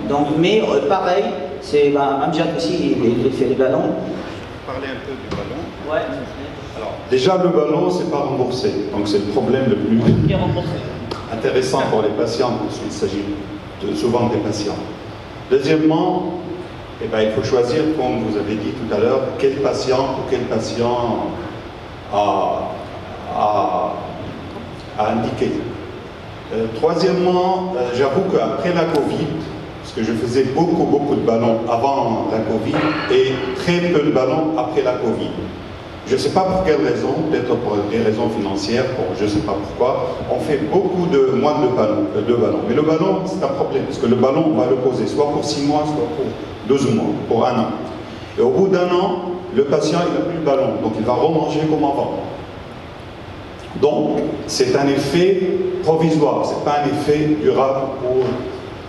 Donc, mais pareil, c'est Amjad aussi, il fait les ballons. Parler un peu du ballon. Ouais. Alors, déjà, le ballon, c'est pas remboursé. Donc, c'est le problème le plus intéressant pour les patients, parce qu'il s'agit souvent des patients. Deuxièmement, eh ben, il faut choisir, comme vous avez dit tout à l'heure, quel patient ou quel patient à indiquer. Troisièmement, j'avoue qu'après la Covid, parce que je faisais beaucoup de ballons avant la Covid et très peu de ballons après la Covid. Je ne sais pas pour quelle raison, peut-être pour des raisons financières, je ne sais pas pourquoi, on fait moins de ballons. Mais le ballon, c'est un problème, parce que le ballon, on va le poser soit pour 6 mois, soit pour 12 mois, pour 1 an. Et au bout d'1 an, le patient, il n'a plus le ballon, donc il va remanger comme avant. Donc, c'est un effet provisoire, ce n'est pas un effet durable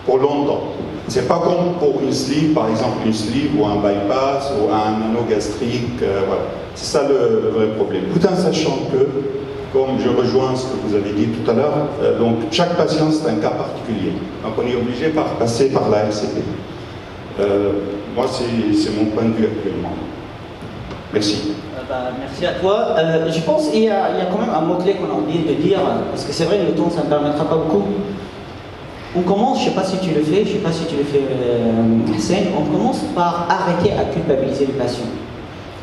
pour longtemps. C'est pas comme pour une sleeve, par exemple une sleeve ou un bypass ou un anneau gastrique, voilà. C'est ça le vrai problème. Tout en sachant que, comme je rejoins ce que vous avez dit tout à l'heure, donc chaque patient c'est un cas particulier. Donc on est obligé de passer par la RCP. Moi c'est mon point de vue actuellement. Merci. Merci à toi. Je pense qu'il y a quand même un mot-clé qu'on a oublié de dire, parce que c'est vrai, le temps ça ne me permettra pas beaucoup. On commence, je ne sais pas si tu le fais, Hussein, on commence par arrêter à culpabiliser le patient.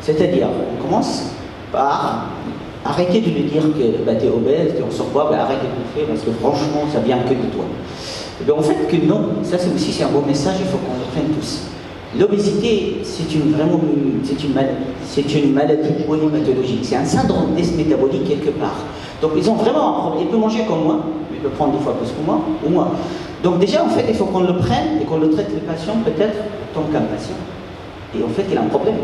C'est-à-dire, on commence par arrêter de lui dire que tu es obèse, tu es en surpoids, arrête de bouffer parce que franchement, ça vient que de toi. Et bien, en fait, que non, ça c'est un beau message, il faut qu'on le prenne tous. L'obésité, c'est une maladie polypathologique, c'est un syndrome métabolique quelque part. Donc ils ont vraiment un problème. Il peut manger comme moi, mais il peut prendre 2 fois plus que moi, ou moi. Donc déjà, en fait, il faut qu'on le prenne et qu'on le traite le patient, peut-être, tant qu'un patient. Et en fait, il a un problème.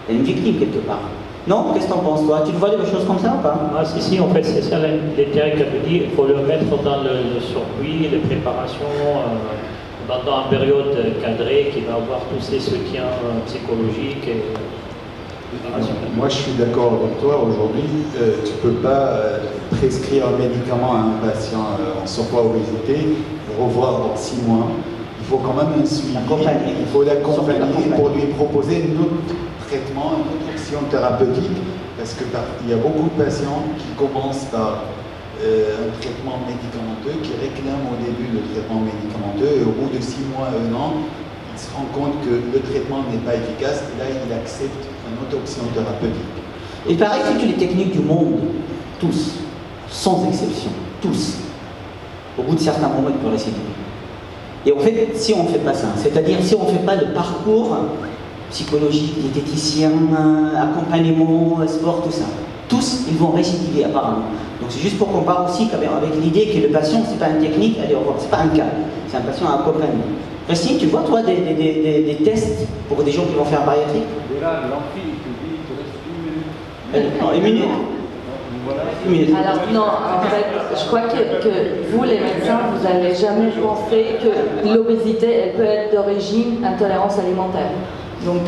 Il a une victime quelque part. Non? Qu'est-ce que t'en penses, toi? Tu le vois des choses comme ça ou pas? Ah, si, en fait, c'est ça l'intérêt qu'elle me dit. Il faut le mettre dans le circuit, les préparations, dans une période cadrée qui va avoir tous ces soutiens psychologiques. Moi, je suis d'accord avec toi. Aujourd'hui, tu ne peux pas prescrire un médicament à un patient en surpoids obésité, le revoir dans 6 mois. Il faut quand même un suivi. Il faut l'accompagner pour lui proposer un autre traitement, une autre option thérapeutique, parce qu'il y a beaucoup de patients qui commencent par un traitement médicamenteux, qui réclament au début le traitement médicamenteux, et au bout de 6 mois, 1 an, il se rend compte que le traitement n'est pas efficace, et là il accepte une autre option thérapeutique. Il paraît que toutes les techniques du monde, tous, sans exception, tous, au bout de certains moments, ils peuvent récidiver. Et en fait, si on ne fait pas ça, c'est-à-dire si on ne fait pas le parcours psychologique, diététicien, accompagnement, sport, tout ça, tous, ils vont récidiver apparemment. Donc c'est juste pour qu'on parle aussi avec l'idée que le patient, c'est pas une technique, allez, c'est pas un cas, c'est un patient à accompagner. Christine, tu vois toi des tests pour des gens qui vont faire bariatrique? Là, l'amphi, il te dit, il te reste 1 minute. Non, 1 minute. Voilà. 1 minute. Alors non, en fait, je crois que vous les médecins, vous n'allez jamais penser que l'obésité, elle peut être d'origine intolérance alimentaire. Donc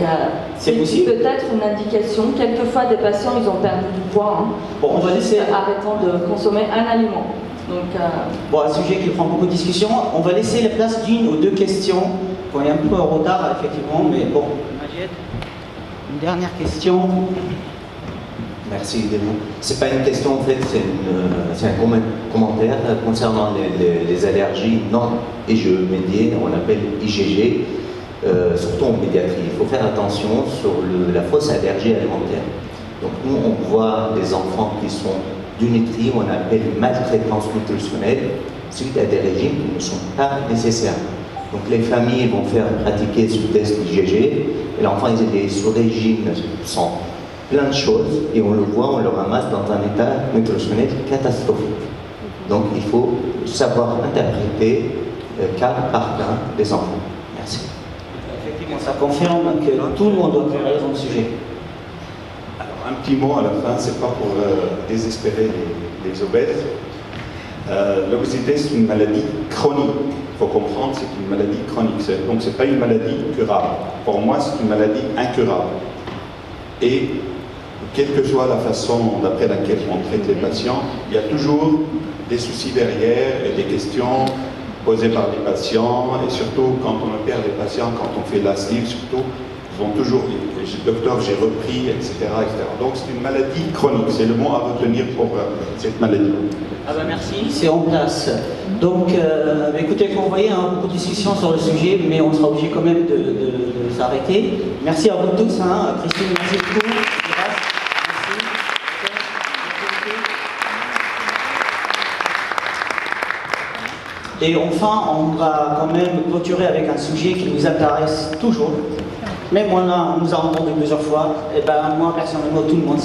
c'est peut-être une indication. Quelquefois, des patients, ils ont perdu du poids. Hein, bon, on va laisser arrêtant de consommer un aliment. Donc, bon, un sujet qui prend beaucoup de discussion. On va laisser la place d'1 ou 2 questions. On est un peu en retard, effectivement, mais bon. Majed, une dernière question. Merci, Démon. C'est pas une question, en fait, c'est un commentaire concernant les allergies non IgE-médiées, on appelle IgG. Surtout en pédiatrie, il faut faire attention sur la fausse allergie alimentaire. Donc nous, on voit des enfants qui sont dénutris, on appelle maltraitance nutritionnelle, suite à des régimes qui ne sont pas nécessaires. Donc les familles vont faire pratiquer ce test IgG, et l'enfant il est sous régime sans plein de choses, et on le voit, on le ramasse dans un état nutritionnel catastrophique. Donc il faut savoir interpréter cas par cas des enfants. Merci. Effectivement, ça confirme que tout le monde doit travailler dans le sujet. Alors, un petit mot à la fin, c'est pas pour désespérer les obèses. L'obésité, c'est une maladie chronique. Il faut comprendre, c'est une maladie chronique. Donc, c'est pas une maladie curable. Pour moi, c'est une maladie incurable. Et quelle que soit la façon d'après laquelle on traite les patients, il y a toujours des soucis derrière et des questions posées par les patients, et surtout quand on opère les patients, quand on fait la sleeve, surtout, ils vont toujours dire, docteur, j'ai repris, etc., etc. Donc c'est une maladie chronique, c'est le mot à retenir pour cette maladie. Ah bah merci, c'est en place. Donc écoutez, comme vous voyez, beaucoup de discussions sur le sujet, mais on sera obligé quand même de s'arrêter. Merci à vous tous, Christine, merci beaucoup. Et enfin, on va quand même clôturer avec un sujet qui nous intéresse toujours. Même on nous a entendu plusieurs fois. Et ben moi, personnellement, tout le monde